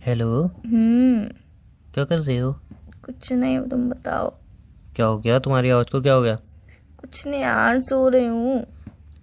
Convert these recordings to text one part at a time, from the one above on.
Hello. हम्म। क्या कर रहे हो? कुछ नहीं, तुम बताओ। क्या हो गया? तुम्हारी आवाज को क्या हो गया? कुछ नहीं यार, सो रही हूँ।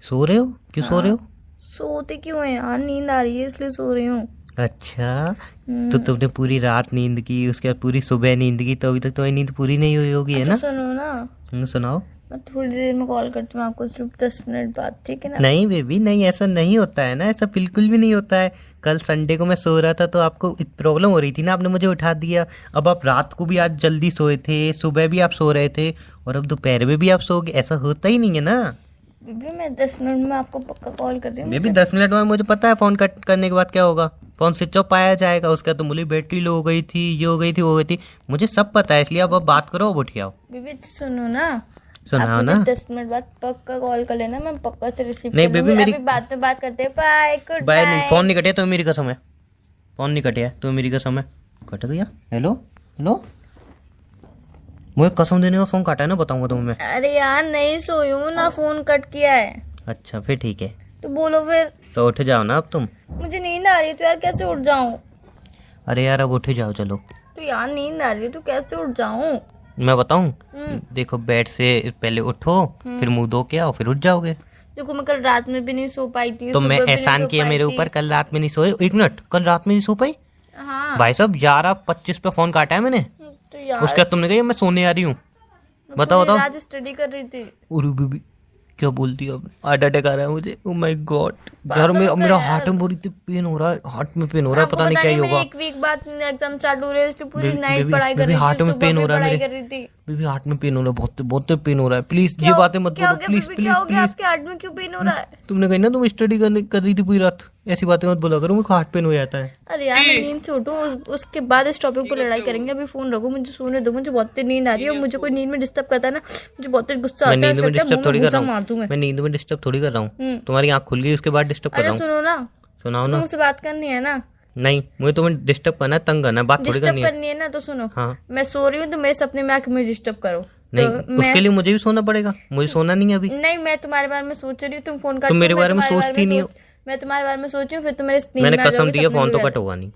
सो रहे हो? क्यों सो रहे हाँ, हो? सोते क्यों है यार, नींद आ रही है इसलिए सो रही हूँ। अच्छा, तो हम्म। तुमने पूरी रात नींद की, उसके बाद पूरी सुबह नींद की, तो अभी तक तुम्हारी नींद पूरी नहीं हुई होगी, है अच्छा ना? सुनो ना, सुनाओ। मैं थोड़ी देर में कॉल करती हूँ आपको, सिर्फ 10 मिनट बाद, ठीक है ना? नहीं बेबी, नहीं, ऐसा नहीं होता है ना, ऐसा बिल्कुल भी नहीं होता है। कल संडे को मैं सो रहा था तो आपको प्रॉब्लम हो रही थी ना, आपने मुझे उठा दिया। अब आप रात को भी आज जल्दी सोए थे, सुबह भी आप सो रहे थे, और अब दोपहर में भी आप सोओगे, ऐसा होता ही नहीं है ना। बीबी मैं 10 मिनट में आपको पक्का कॉल कर रही हूँ। बेबी मुझे 10 मिनट में मुझे पता है फोन कट करने के बाद क्या होगा। फोन स्विच ऑफ पाया जाएगा, उसका तो बोली बैटरी लो हो गई थी, ये हो गई थी, वो हो गई थी। मुझे सब पता है, इसलिए अब बात करो, अब उठ आओ। बीबी सुनो ना, आप सुनाओ मुझे ना। 10 मिनट बाद पक्का कॉल कर लेना, मैं पक्का से रिसीव नहीं कर बेबी, लूंगी। मेरी अभी बाद में बात करते हैं, बाय, गुड बाय नहीं, फोन नाइट। नहीं कटिया तो मेरी कसम है। फोन नहीं कटिया तो मेरी कसम है। कट गया? हेलो हेलो, मुझे कसम देने का फोन काटा है ना, बताऊंगा तुम्हें मैं। अरे यार नहीं सोई हूँ ना, फोन कट किया है। अच्छा फिर ठीक है, तो बोलो फिर। तो उठ जाओ ना अब तुम। मुझे नींद आ रही है तो यार कैसे उठ जाऊं? अरे यार अब उठ जाओ, चलो। तो यार नींद आ रही है तो कैसे उठ जाऊं? मैं बताऊं? देखो, बेड से पहले उठो, फिर मुंह धो के आओ, फिर उठ जाओगे। देखो मैं कल रात में भी नहीं सो पाई थी, तो सुबह मैं भी नहीं एहसान सो किया पाई मेरे थी। ऊपर, कल रात में नहीं सोए? एक मिनट, कल रात में नहीं सो पाई? हाँ। भाई साहब 11:25 पे फोन काटा है मैंने। तो यार उसके बाद तुमने कहा मैं सोने आ रही हूँ। मैं बताओ पूरी बताओ। रात स्टडी कर रही थी। अरे बीबी, क्या बोलती हो? अब हार्ट अटैक आ रहा है मुझे, ओ माय गॉड। यार पागल मेरा हो गया मेरा यार। हार्ट में पूरी पेन हो रहा है, हार्ट में पेन हो रहा है, आपको पता नहीं पता क्या ही नहीं, मेरे होगा। 1 वीक बाद एग्जाम स्टार्ट हो रहे हैं, इसलिए पूरी बेबी नाइट बेबी पढ़ाई कर बेबी, रही हार्ट थी, में सुबह पेन भी हो रहा है पढ़ाई मेरे। कर रही थी। बेबी हार्ट में पेन हो रहा है, बहुत बहुत पेन हो रहा है। प्लीज ये बातें मत क्या हो बोलो, गया प्लीज बीबी, क्या प्लीज हो गया? प्लीज। आपके हार्ट में क्यों पेन हो रहा है? तुमने कही ना तुम स्टडी कर रही थी पूरी रात, ऐसी बातें मत बोला करो, मुझे हार्ट पेन हो जाता है। अरे यार मैं नींद से उठूं, उसके बाद इस टॉपिक पर लड़ाई करेंगे। अभी फोन रखो, मुझे सोने दो, मुझे बहुत तेज नींद आ रही है। और मुझे कोई नींद में डिस्टर्ब करता है ना, मुझे बहुत तेज गुस्सा मैं आता है, नींद ऐसा में लगता है डिस्टर्ब मुंह में थोड़ी कर रहा घूसा हूँ। मार दूं मैं। मैं नींद में डिस्टर्ब थोड़ी कर रहा हूँ। हम्म। तुम्हारी आँख खुल गई उसके बाद डिस्टर्ब कर अच्छा रहा हूँ। सुनो ना, सुनाओ तो ना। मुझसे बात करनी है ना? नहीं, मुझे तुम्हें डिस्टर्ब करना है, तंग करना है, बात थोड़ी डिस्टर्ब करनी है। करनी है ना, तो सुनो। हाँ। मैं सो रही हूँ तो मेरे सपने में आके मुझे डिस्टर्ब करो। नहीं, तो मैं उसके लिए मुझे भी सोना पड़ेगा, मुझे सोना नहीं है अभी। नहीं, मैं तुम्हारे बारे में सोच रही हूँ, तुम फोन तुम काटो, मेरे मैं बारे में तुम्हारे बारे सोचती में नहीं हो। मैं तुम्हारे बारे में सोच रही हूँ, फिर तुम मेरे नींद मैंने में आ कसम जाओगे, दी है, सपने फोन में तो भी आ कट होगा नहीं।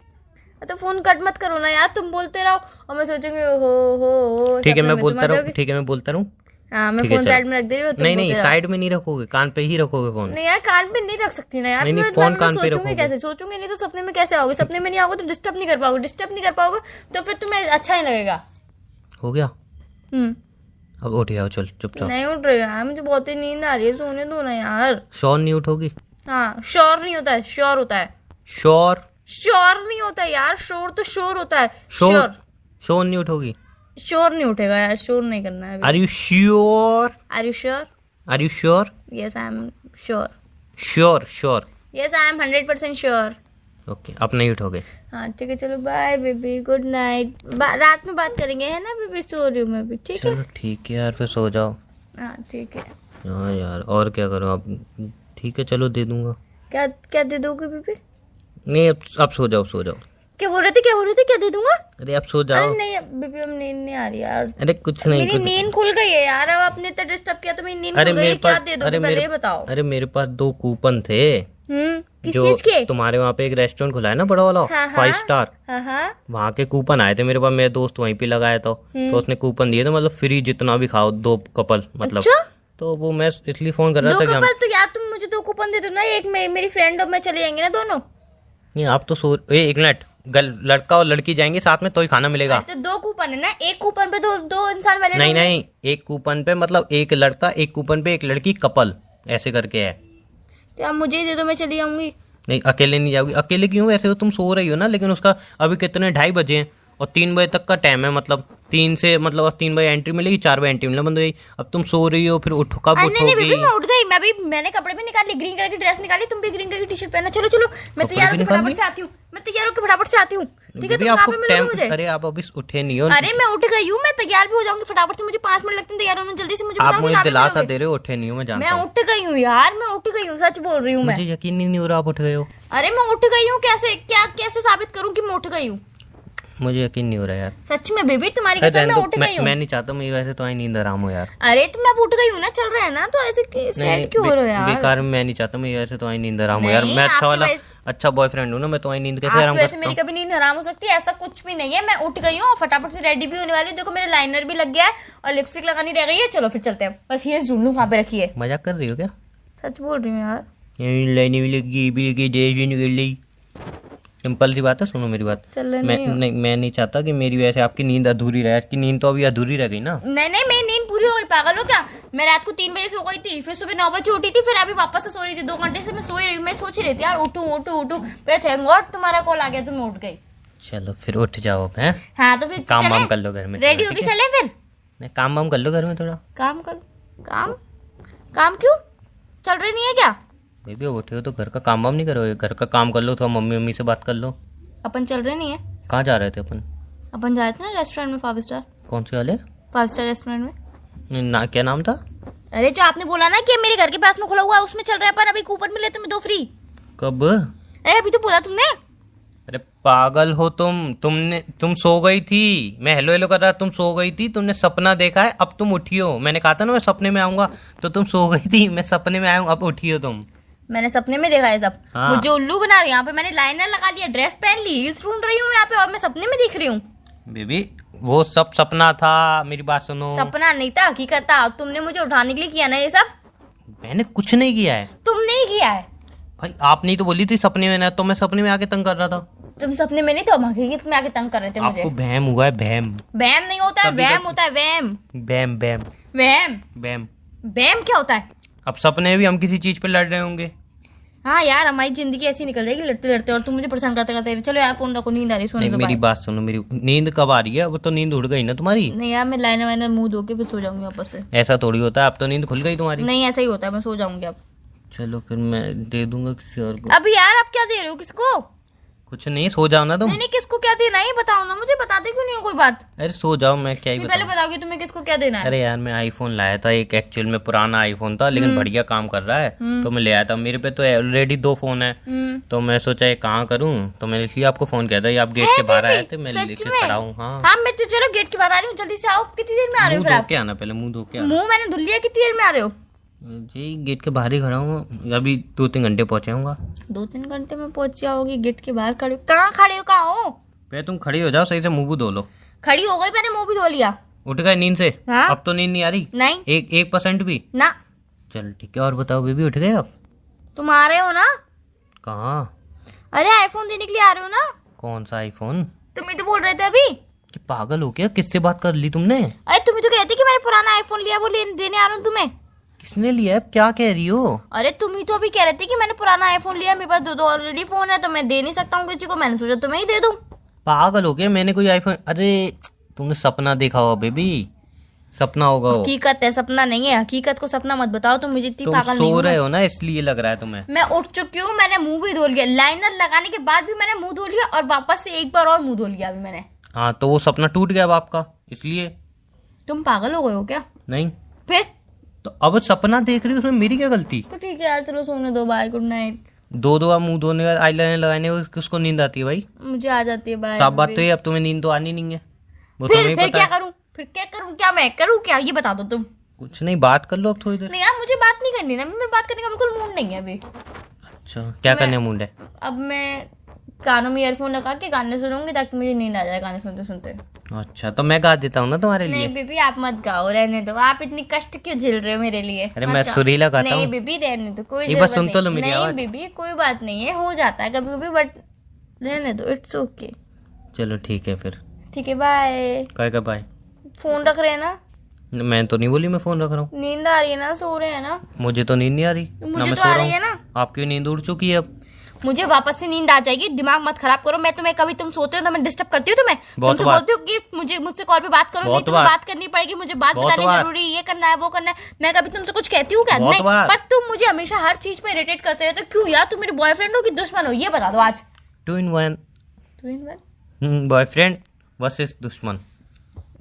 तो फोन कट मत करो ना यार, तुम बोलते रहो और मैं सोचूंगी हो ठीक है, सपने मैं में तुम बोलता आ रहूँ, जाओगे। ठीक है मैं बोलता रहूँ। हाँ, मैं ठीक है फोन चलो। साइड में रख दे रही हूँ, तुम नहीं बोलते नहीं, जाओ। साइड में नहीं रखोगे, कान पे ही रखोगे फोन। नहीं यार, कान पे नहीं रख सकती ना यार, नहीं, मैं नहीं, इस फोन बारे में कान पे सोचूंगी रखोगे। कैसे? सोचूंगी नहीं तो सपने में कैसे आओगे? सपने में नहीं आओगे तो डिस्टर्ब नहीं कर पाओगे, डिस्टर्ब नहीं कर पाओगे तो फिर तुम्हें अच्छा नहीं लगेगा। हो गया? हम्म। अब उठ जाओ, चल चुपचाप। नहीं उठ रही यार, मुझे बहुत ही नींद आ रही है, सोने दो ना यार। श्योर नहीं उठोगी? हाँ, श्योर नहीं होता है, श्योर होता है। श्योर? श्योर नहीं होता है यार, श्योर तो श्योर होता है। श्योर? श्योर नहीं उठोगी? श्योर नहीं उठेगा यार, श्योर नहीं करना है। Are you sure? Are you sure? Are you sure? Yes I am sure. Sure sure? Yes I am 100% sure. Okay, अब नहीं उठोगे? हाँ ठीक है, चलो बाय बेबी, गुड नाइट। रात में बात करेंगे, है ना बेबी? सो रही हूँ मैं भी, ठीक है? चलो ठीक है यार, फिर सो जाओ। हाँ ठीक है। हाँ यार, और क्या करो अब। ठीक है चलो, दे दूंगा। क्या क्या दे दोगे बेबी? नहीं, अब सो जाओ, सो जाओ। क्या बोल रहे थे, क्या बोल रहे थे? क्या दे दूंगा? अरे अब सो अरे जाओ। नहीं बेबी, अब नींद नहीं आ रही यार। अरे कुछ नहीं, मेरी कुछ। नींद खुल गई है यार, अब आपने इतना डिस्टर्ब किया तो मेरी नींद अरे खुल गई है। मेरे क्या पास, दे दोगे अरे पहले ये मेरे बताओ। अरे मेरे पास 2 कूपन थे। किस जो चीज के? तुम्हारे वहाँ पे एक रेस्टोरेंट खुला है ना, बड़ा वाला, हाँ, 5 स्टार। हाँ हाँ। वहाँ के कूपन आए थे मेरे पास, मेरे दोस्त वहीं पे लगाया था, तो उसने कूपन दिए थे, मतलब फ्री जितना भी खाओ, 2 कपल मतलब। अच्छा? तो वो मैं इसलिए फोन कर रहा 2 था कि कपल? तो यार तुम मुझे 2 कूपन दे दो ना, एक मेरी फ्रेंड और मैं चले जाएंगे ना दोनों। नहीं, आप तो एक मिनट, लड़का और लड़की जाएंगे साथ में तो ही खाना मिलेगा। तो 2 कूपन है ना, एक कूपन पे दो इंसान वैलिड नहीं होंगे। नहीं, एक कूपन पे मतलब एक लड़का, एक कूपन पे एक लड़की, कपल ऐसे करके है। तो आप मुझे ही दे दो, मैं चली जाऊंगी। नहीं, अकेले नहीं जाओगी। अकेले क्यों? वैसे तो तुम सो रही हो ना, लेकिन उसका अभी कितने 2:30 बजे हैं और 3 बजे तक का टाइम है, मतलब 3 से, मतलब 3 बजे एंट्री मिलेगी, 4 बजे एंट्री मिलना बंद हो गई। अब तुम सो रही हो, फिर उठो, कब अरे नहीं उठोगी? बेबी, मैं उठ गई। मैंने कपड़े भी निकाल ली, ग्रीन कलर की ड्रेस निकाली, तुम भी ग्रीन कलर की टी शर्ट पहना। चलो चलो, मैं कपड़े तैयार भी होकर निकाल फटाफट ली? से आती हूँ। मैं तैयार होकर फटाफट से आती हूँ, ठीक है? बेबी तुम कहाँ आपको पे मिलोगे टाइम, मुझे? अरे आप अभी उठे नहीं हो। अरे मैं उठ गई हूँ, मैं तैयार भी हो जाऊंगी फटाफट से, मुझे 5 मिनट लगते हैं तैयार होने में। जल्दी से मुझे आप बताओ कि मुझे कहाँ पे दिलासा मिलोगे? दे रहे हो, उठे नहीं हो, मैं जानता मैं हूँ। उठ गई हूँ यार, मैं उठ गई हूँ, सच बोल रही हूँ मैं। मुझे यकीन ही नहीं हो रहा आप उठ गए हो। अरे मैं उठ गई हूँ, कैसे साबित करूँ कि मैं उठ गई हूँ? मुझे यकीन नहीं हो रहा यार। सच में बेबी, तुम्हारी अरे कसम, रहने मैं दो, उठ गई हूँ। मैं नहीं चाहता, मैं वैसे तो आई नींद आराम हो यार। अरे तो मैं अब उठ गई हूँ ना, चल रहा है ना, तो ऐसे नहीं, सैड क्यों हो रहे हो यार? बेकार में मैं नहीं चाहता, मैं वैसे तो आई नींद आराम हो यार। नहीं, मैं अच्छा आपके वाला, अच्छा बॉयफ्रेंड हूँ ना मैं, तुम्हारी नींद कैसे हराम आप वैसे करता मेरी हूँ? कभी नींद हराम हो सकती है? ऐसा कुछ भी नहीं है। मैं उठ गई हूँ और फटाफट से रेडी भी होने वाली हूँ। देखो मेरे लाइनर भी लग गया है और लिपस्टिक लगानी रह गई है। चलो फिर चलते हैं। बस ये ढूंढ लूँ कहाँ पे रखी है। मजाक कर रही हो क्या? सच बोल रही हूँ यार। लाइनें भी लगी, भी लगी, ड्रेस भी निकल गई। सिंपल सी बात है, सुनो मेरी बात। चल मैं नहीं चाहता कि मेरी वजह से आपकी नींद अधूरी रहे। आपकी नींद तो अभी अधूरी रह गई ना। नहीं नहीं, मेरी नींद पूरी हो गई। पागल हो क्या? मैं रात को 3 बजे सो गई थी, फिर सुबह 9 बजे उठी थी, फिर अभी वापस से सो रही थी। 2 घंटे से मैं सो ही रही हूँ। मैं सोच ही रही थी यार उठूं उठूं उठूं, फिर थैंक गॉड तुम्हारा कॉल आ गया तो मैं उठ गई। चलो फिर उठ जाओ अब, हैं? हाँ तो फिर काम वाम कर लो घर में। रेडी होके चले फिर। नहीं, काम वाम कर लो घर में थोड़ा। काम करो। काम काम क्यों? चल रही नहीं है क्या? बेबी उठे हो तो घर का काम वाम नहीं करोगे? घर का काम कर लो, थोड़ा मम्मी मम्मी से बात कर लो। अपन चल रहे नहीं है? कहाँ जा रहे थे अपन? अपन जाए थे ना रेस्टोरेंट में, 5 स्टार। कौन से वाले? 5 स्टार रेस्टोरेंट में। ना क्या नाम था? अरे जो आपने बोला ना कि मेरे घर के पास में खुला हुआ है, उसमें चल रहे हैं अपन। अभी कूपन मिले तुम्हें 2 फ्री। कब? अरे अभी तो बोला तुमने। अरे पागल हो तुम सो गई थी। मैं हेलो हेलो कर रहा, तुम सो गई थी। तुमने सपना देखा है, अब तुम उठी हो। मैंने कहा था ना मैं सपने में आऊंगा, तो तुम सो गई थी। मैं सपने में आया हूँ, अब उठी हो तुम। मैंने सपने में देखा है सब। हाँ। मुझे उल्लू बना रही है यहाँ पे। मैंने लाइनर लगा लिया, ड्रेस पहन ली, हील्स ढूंढ रही हूँ यहाँ पे और मैं सपने में दिख रही हूँ। बेबी वो सब सपना था, मेरी बात सुनो। सपना नहीं था, हकीकत था। तुमने मुझे उठाने के लिए किया ना ये सब। मैंने कुछ नहीं किया है तुमने ही किया है। भाई। आपने ही तो बोली थी सपने में ना, तो मैं सपने में आके तंग कर रहा था। तुम सपने में नहीं थे, हम हकीकत में आके तंग कर रहे थे मुझे। आपको वहम हुआ है, वहम। वहम नहीं होता है, कभी वहम कभी- होता है। वहम वहम वहम वहम वहम। वहम क्या होता है? अब सपने में भी हम किसी चीज पे लड़ रहे होंगे। हाँ यार, हमारी जिंदगी ऐसी निकल जाएगी लड़ते लड़ते, और तुम मुझे परेशान करते करते। चलो यार फोन रखो, नींद आ रही है, सोने नहीं दो। मेरी बाय। बात सुनो, मेरी नींद कब आ रही है? अब तो नींद उड़ गई ना तुम्हारी। नहीं यार, मैं लाइनर वाइनर मुंह धो के फिर सो जाऊंगी वापस से। ऐसा थोड़ी होता है, अब तो नींद खुल गई तुम्हारी। नहीं ऐसा ही होता है, मैं सो जाऊंगी अब। चलो फिर मैं दे दूंगा किसी और को। अभी यार आप क्या दे रहे हो? किसको? कुछ नहीं, सो जाओ ना तुम। नहीं नहीं, किसको क्या देना है ये बताओ ना मुझे। बताते क्यों नहीं हो कोई बात? अरे सो जाओ, मैं क्या ही नहीं, पहले बताऊं। बताओगे तुम्हें किसको क्या देना है। अरे यार मैं आईफोन लाया था एक, एक्चुअल में पुराना आईफोन था, लेकिन बढ़िया काम कर रहा है, तो मैं ले आया था। मेरे पे तो ऑलरेडी 2 फोन है, तो मैं सोचा ये कहाँ करूँ, तो मैंने इसलिए आपको फोन किया था। ये आप गेट के बाहर आए थे, मैं सच लेके में? खड़ा हूँ। हाँ हाँ मैं तो चलो गेट के बाहर आ रही हूँ, जल्दी से आओ। कितनी देर में आ रहे हो मुंह फिर धो आप? के आना, पहले मुंह धो के आना। मुंह मैंने धुल लिया, कितनी देर में आ रहे हो? जी गेट के बाहर ही खड़ा हूँ, अभी 2-3 घंटे पहुंचाऊंगा। 2-3 घंटे में पहुंच जाओगी? गेट के बाहर खड़े हो? कहाँ खड़े हो? कहाँ हो? पहले तुम खड़ी हो जाओ, सही से मुंह भी धो लो। खड़ी हो गई, मैंने मुंह भी धो लिया। उठ गए नींद से? हाँ। अब तो नींद नहीं आ रही? नहीं 1% भी? ना। चल ठीक है, और बताओ बेबी, उठ गए आप? तुम आ रहे हो ना? कहाँ? अरे आईफोन देने के लिए आ रहे हो ना? कौन सा आईफोन? तुम ही तो बोल रहे थे अभी। कि पागल हो क्या? किससे बात कर ली तुमने? अरे तुम ही तो कहते कि मैंने पुराना आईफोन लिया, वो देने आ रहा हूँ तुम्हें। किसने लिया है? क्या कह रही हो? अरे तुम ही तो अभी कह रहे थे कि मैंने पुराना आईफोन लिया, मेरे पास 2 ऑलरेडी फोन है, तो मैं दे नहीं सकता हूँ किसी को। मैंने सोचा तुम्हें ही दे दूं। पागल हो गया? मैंने कोई आईफोन? अरे तुमने सपना देखा होगा बेबी, सपना होगा वो। हकीकत है, सपना नहीं है। हकीकत को सपना मत बताओ, तुम मुझे इतनी तुम पागल नहीं सो हो। रहे हो ना, इसलिए लग रहा है तुम्हें। मैं उठ चुकी हूँ, मैंने मुंह भी धो लिया। लाइनर लगाने के बाद भी मैंने मुंह धो लिया, और वापस से एक बार और मुंह धो लिया अभी मैंने। हाँ तो वो सपना टूट गया अब आपका, इसलिए। तुम पागल हो गए हो क्या? नहीं फिर तो अब सपना देख रही हो, उसमें मेरी क्या गलती? तो ठीक है यार, चलो सोने दो। Bye, good night. 2 आप मुंह धोने का, आईलाइनर लगाने का किसको नींद आती है भाई? मुझे आ जाती है। बाय। साफ बात तो ये, अब तुम्हें नींद तो आनी नहीं है, वो फिर तुम्हें फिर पता क्या है। करूं? फिर क्या करूं? क्या मैं करूं? क्या ये बता दो तुम। कुछ नहीं, बात कर लो अब थोड़ी देर। नहीं यार, मुझे बात नहीं करनी ना। मेरे बात करने का बिल्कुल मूड नहीं है अभी। अच्छा क्या करने मूड है? अब मैं कानों में ईयरफोन लगा के गाने सुनूंगी, ताकि मुझे नींद आ जाए गाने सुनते सुनते। अच्छा तो मैं गा देता हूँ ना तुम्हारे लिए। नहीं बेबी, आप मत गाओ, रहने दो। आप इतनी कष्ट क्यों झेल रहे हो मेरे लिए? अरे मत मैं गाओ। सुरीला गाता नहीं हूँ। बेबी, रहने दो, कोई एक बार जरूरत सुन तो लो नहीं। मेरी नहीं आवाज। बेबी, कोई बात नहीं है, हो जाता है कभी कभी, बट रहने दो, इट्स ओके। चलो ठीक है फिर। ठीक है, बाय। काय का बाय? फोन रख रहे हैं ना? मैं तो नहीं बोली मैं फोन रख रहा हूँ। नींद आ रही है ना? सो रहे हैं ना? मुझे तो नींद नहीं आ रही, ना मुझे मैं तो सो आ रहा रही है हूँ। ना? आपकी नींद उड़ चुकी है अब। मुझे वापस से नींद आ जाएगी। दिमाग मत खराब करो। मैं तुम्हें कभी, तुम सोते हो तो मैं डिस्टर्ब करती हूँ तुम्हें? बहुत तुमसे बार। बोलती हूँ कि मुझसे कॉल पे बात करो। नहीं, बहुत तुम्हें बार। बात करनी पड़ेगी, मुझे बात बहुत बतानी बार। जरूरी, ये करना है वो करना है। मैं कभी तुमसे कुछ कहती हूँ क्या? बहुत नहीं। बार। पर तुम मुझे हमेशा हर चीज पे इरिटेट करते रहते हो। क्यों यार? तुम मेरे बॉयफ्रेंड हो कि दुश्मन हो, ये बता दो आज। 2 in 1। 2 in 1? बॉयफ्रेंड वर्सेस दुश्मन।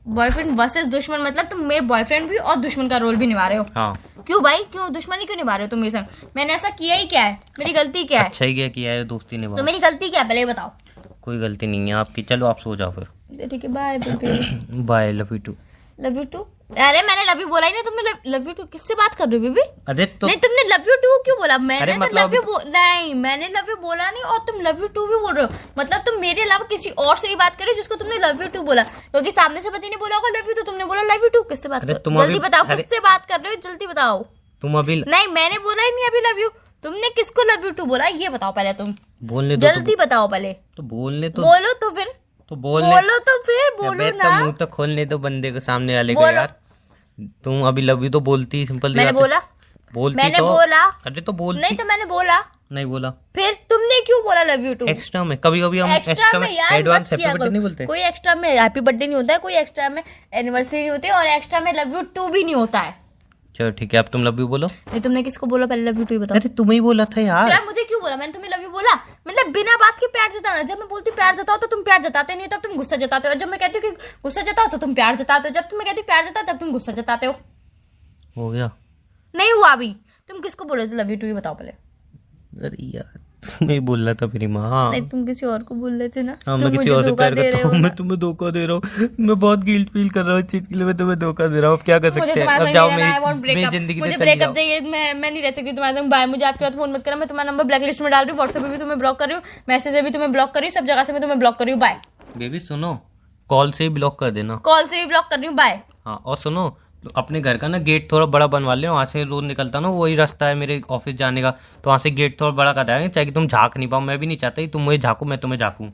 बॉयफ्रेंड वर्सेस दुश्मन मतलब तुम मेरे बॉयफ्रेंड भी और दुश्मन का रोल भी निभा रहे हो? हाँ। क्यों भाई? क्यों दुश्मनी क्यों निभा रहे हो तुम मेरे संग? मैंने ऐसा किया ही क्या है? मेरी गलती क्या है? अच्छा ही किया है, दोस्ती ने। तो मेरी गलती क्या है, पहले ये बताओ। कोई गलती नहीं है आपकी। चलो आप सो जाओ फिर। ठीक है, bye baby. Bye, love you too. Love you too. अरे मैंने लव यू बोला ही नहीं, तुमने लव यू टू किससे बात कर रही हो बेबी? अरे तो नहीं तुमने लव यू टू क्यों बोला? मैंने अरे तो मतलब लव यू नहीं, मैंने लव यू बोला नहीं और तुम लव यू टू भी बोल रहे हो। मतलब तुम मेरे अलावा किसी और से ही बात कर रहे हो जिसको तुमने लव यू टू बोला, क्योंकि सामने से पति ने बोला होगा लव यू, तो तुमने बोला लव यू टू। किससे बात कर रहे हो? जल्दी बताओ, किससे बात कर रहे हो, जल्दी बताओ। तुम अभी नहीं मैंने बोला ही नहीं अभी लव यू। तुमने किसको लव यू टू बोला ये बताओ पहले, तुम बोलने दो जल्दी बताओ पहले। तो बोलने तो बोलो तो फिर, तो बोलने बोलो तो फिर, बोलो तो ना। मुंह तो खोलने दो बंदे को, सामने वाले को बोलो। यार। तुम अभी लव यू तो बोलती, सिंपल मैंने बोला, बोलती मैंने तो बोला। अरे तो बोलती नहीं तो मैंने बोला, नहीं बोला। फिर तुमने क्यों बोला लव यू टू? एक्स्ट्रा में कभी कभी हम एक्स्ट्रा में यार एडवांस मत किया हैप्पी बर्थडे करो। नहीं बोलते। कोई एक्स्ट्रा में हैप्पी बर्थडे नहीं होता है, कोई एक्स्ट्रा में एनिवर्सरी नहीं होती है, और एक्स्ट्रा में लव यू टू भी नहीं होता है। चलो ठीक है, अब तुम लव यू बोलो। नहीं तुमने किसको बोला पहले लव यू टू ही बताओ। अरे तुम ही बोला था तो यार। यार मुझे क्यों बोला? मैंने तुम्हें लव यू बोला? मतलब बिना बात के प्यार जताना। जब मैं बोलती हूँ प्यार जताओ तो तुम प्यार जताते नहीं, तब तुम गुस्सा जताते हो। जब मैं कहती हूँ कि गुस्सा जताओ तो तुम प्यार जताते हो। जब तुम कहती हूँ प्यार जताओ तब तुम गुस्सा जताते हो। हो गया। नहीं हुआ अभी। तुम किसको बोले थे लव यू टू ही बताओ पहले। अरे यार तुम्हें बोल रहा था मेरी माँ। हाँ नहीं तुम किसी और को बोल रहे थे ना। हाँ, तुम मैं किसी मुझे और से धोखा प्यार दे रहे करता हो हूँ। ना। मैं तुम्हें धोखा दे रहा हूँ। मैं बहुत गिल्ट फील कर रहा हूँ इस चीज के लिए। मैं तुम्हें धोखा दे रहा हूँ। अब क्या कर मुझे सकते हैं? तुम्हारे अब संग जाओ, नहीं रहना, I want मेरी breakup। जिंदगी से मुझे चली ब्रेकअप जाओ। चाहिए। मैं नहीं रह सकती तुम्हारे संग। बाय। मुझे आज के बाद फोन मत करना। मैं तुम्हारा नंबर ब्लैक लिस्ट में डाल रही हूँ। व्हाट्सएप पे भी तुम्हें ब्लॉक कर रही हूँ, मैसेज से भी तुम्हें ब्लॉक कर रही हूँ, सब जगह से मैं तुम्हें ब्लॉक कर रही हूँ। बाय। बेबी सुनो, कॉल से ही ब्लॉक कर देना। कॉल से भी ब्लॉक कर रही हूँ। बाय। हाँ और सुनो, अपने घर का ना गेट थोड़ा बड़ा बनवा ले। वहाँ से रोज निकलता ना, वही रास्ता है मेरे ऑफिस जाने का, तो वहाँ से गेट थोड़ा बड़ा कर देंगे, चाहे कि तुम झाँक नहीं पाओ। मैं भी नहीं चाहता कि तुम मुझे झाँको, मैं तुम्हें झाँकूं।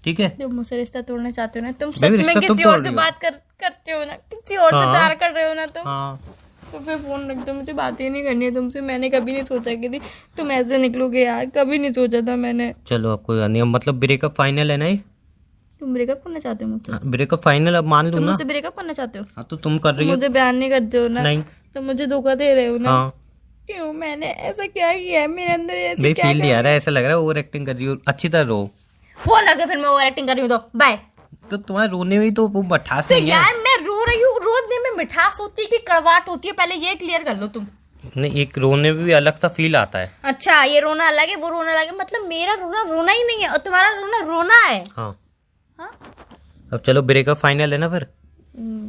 ठीक है? तुम मुझसे रिश्ता तोड़ना चाहते हो ना? तुम बेबी, सच में रिश्ता तुम किसी और तोड़ से रही हो। बात करते हो ना? किसी और से हाँ। प्यार कर रहे हो ना तुम? हाँ तो फिर फोन रख दो। मुझे बात ही नहीं करनी है तुमसे। मैंने कभी नहीं सोचा कि तुम ऐसे निकलोगे यार। कभी नहीं सोचा था मैंने। चलो, अब कोई बात नहीं। अब मतलब ब्रेकअप फाइनल है ना ये? तुम ब्रेकअप करना चाहते हो मुझसे? ब्रेकअप फाइनल अब मान लूँ तुम ना? मुझसे ब्रेकअप करना चाहते हो? हाँ तो तुम कर रही हो। मुझे बयान नहीं करते हो ना? नहीं। तो मुझे धोखा दे रहे हो ना? हाँ क्यों? मैंने ऐसा क्या किया है मेरे अंदर? ऐसे भाई क्या फील नहीं आ रहा है, ऐसा लग रहा है ओवर एक्टिंग कर रही हो। अच्छी तरह रो। फोन रख दो फिर। मैं ओवर एक्टिंग कर रही हूँ तो बाय। तो तुम्हारे रोने में ही तो वो मिठास तो नहीं है। यार मैं रो रही हूँ, रोने में मिठास होती है कि कड़वाहट होती है? पहले ये क्लियर कर लो तुम। नहीं, एक रोने में भी अलग सा फील आता है। अच्छा, ये रोना अलग है, वो रोना अलग है। मतलब मेरा रोना रोना ही नहीं है और तुम्हारा रोना रोना है। हाँ हाँ? अब चलो, ब्रेकअप फाइनल है ना फिर?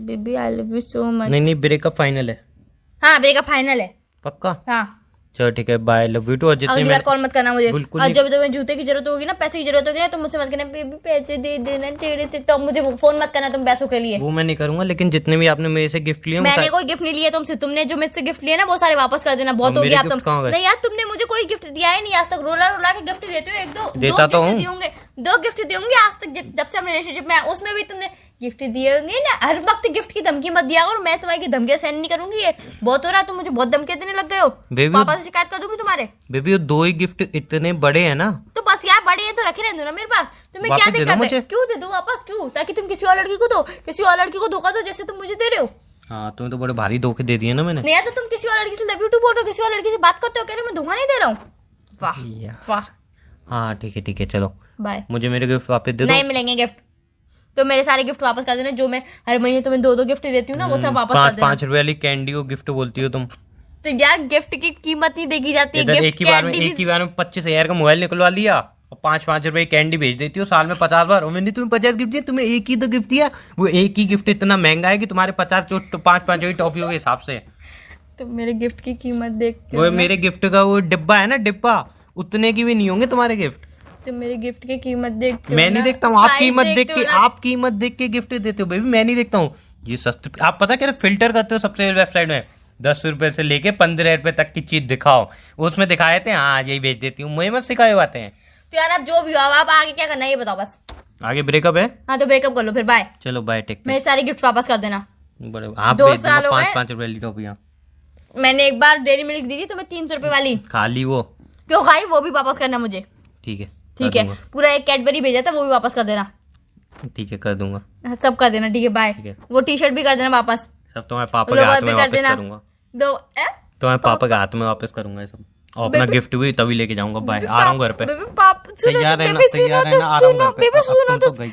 Baby I love you so much. नहीं नहीं, ब्रेकअप फाइनल है। हाँ ब्रेकअप फाइनल है। पक्का? हाँ। चलो ठीक है, बाय, लव यू टू। और जितने अगली बार कॉल मत करना मुझे। बिल्कुल और नहीं। जब तुम्हें जूते की जरूरत होगी ना, पैसे की जरूरत होगी ना, तुम मुझसे मत कहना बेबी पैसे दे देना तेरे से, तो मुझे फोन मत करना तुम पैसों के लिए। वो मैं नहीं करूंगा, लेकिन जितने भी आपने मेरे से गिफ्ट लिए मैंने कोई गिफ्ट नहीं लिया तुमसे। तुमने जो मुझसे गिफ्ट लिए ना वो सारे वापस कर देना। बहुत हो मेरे गया अब gift कहाँ तुम। गए? नहीं यार, तुमने मुझे कोई गिफ्ट दिया ही नहीं आज तक। रोला रोला के गिफ्ट देते हो। एक दो देता तो हूँ। गिफ्ट दिए होंगे, 2 गिफ्ट दिए होंगे आज तक जब से हम रिलेशनशिप में। उसमें भी तुमने गिफ्ट दिए होंगे ना। हर वक्त गिफ्ट की धमकी मत दिया करो। मैं तुम्हारी धमकियां सहन नहीं करूंगी। ये बहुत हो रहा है। तुम मुझे बहुत धमकियां देने लग गए हो। बेबी, पापा से शिकायत कर दूंगी तुम्हारे। बेबी वो 2 ही गिफ्ट इतने बड़े हैं ना। तो बस यार, बड़े हैं तो रखे रहने दो ना मेरे पास। तुम्हें क्या वापस दे दो दिक्कत है? मुझे। क्यों दे दूं वापस? क्यों? ताकि तुम किसी और लड़की को दो, किसी और लड़की को धोखा दो जैसे तुम मुझे दे रहे हो। हाँ, तुम्हें तो बड़े भारी धोखे दे दिए ना मैंने। नहीं तो तुम किसी और लड़की से लव यू टू बोल रहे हो, किसी और लड़की से बात करते हो, कह रहे हो मैं धोखा नहीं दे रहा हूँ। वाह यार। वाह। हाँ ठीक है, चलो बाय। मुझे मेरे गिफ्ट वापस दे दो। नहीं मिलेंगे गिफ्ट। तो मेरे सारे गिफ्ट वापस कर देना। जो मैं हर महीने तुम्हें 2-2 गिफ्ट देती हूँ ना, वो सब वापस कर देना। 5 रुपए वाली कैंडी को गिफ्ट बोलती हो तुम। तो यार गिफ्ट की कीमत नहीं देखी जाती है। इधर गिफ्ट एक ही बार में 25,000 का मोबाइल निकलवा लिया और 5-5 रुपए की कैंडी भेज देती हो साल में 50 बार। और मैंने तुम्हें 50 गिफ्ट दिए, तुम्हें एक ही तो गिफ्ट दिया। वो एक ही गिफ्ट इतना महंगा है कि तुम्हारे 5-5 टॉफियों के हिसाब से। तो मेरे गिफ्ट की कीमत देखते वो हो ना? मेरे गिफ्ट का वो डिब्बा है ना, डिब्बा उतने की भी नहीं होंगे तुम्हारे गिफ्ट। तो मेरे गिफ्ट की कीमत देखते हो मैं नहीं ना? देखता हूँ। आप Size कीमत देखते देख हो के ना? आप कीमत देख के गिफ्ट देते हो बेबी। मैं नहीं देखता हूँ। ये सस्ते आप पता क्या फिल्टर करते हो सबसे वेबसाइट में। 10 रुपए से लेके 15 रुपए तक की चीज दिखाओ, उसमें दिखाए थे हाँ यही बेच देती हूँ। मुझे मत सिखाए बातें हैं। तो यार अब जो भी हो, अब आप आगे क्या करना है ये बताओ बस। आगे ब्रेकअप है? हाँ तो ब्रेकअप कर लो फिर। बाय। चलो बाय, टेक केयर। मेरे सारे गिफ्ट वापस कर देना। बड़े आप 2 भेज देना साल हो गए। 5-5 रुपए वाली टॉफियाँ। मैंने एक बार डेयरी मिल्क दी थी तुम्हें 300 रुपए वाली, खाली वो। क्यों खाई? वो भी वापस करना मुझे। ठीक है, ठीक कर है। दूंगा। पूरा एक कैडबरी भेजा था, वो भी वापस कर देना। ठीक है, कर दूंगा। सब कर देना। ठीक है बाय। ठीक है। वो टी-शर्ट भी कर देना वापस। सब तुम्हारे पापा के लोवर हाथ भी में कर वापस देना। करूंगा। तुम्हारे पापा के हाथ में वापस करूंगा ये सब। और अपना गिफ्ट भी तभी लेके जाऊंगा। बाय, आ रहा हूँ घर पे। पापा सुनो तैयार तो, रहना, बेबी सुनो तैयार तो रहना, आ रहा हूँ सुनो, घर पे। बेबी अब सुनो तुम तो। गई।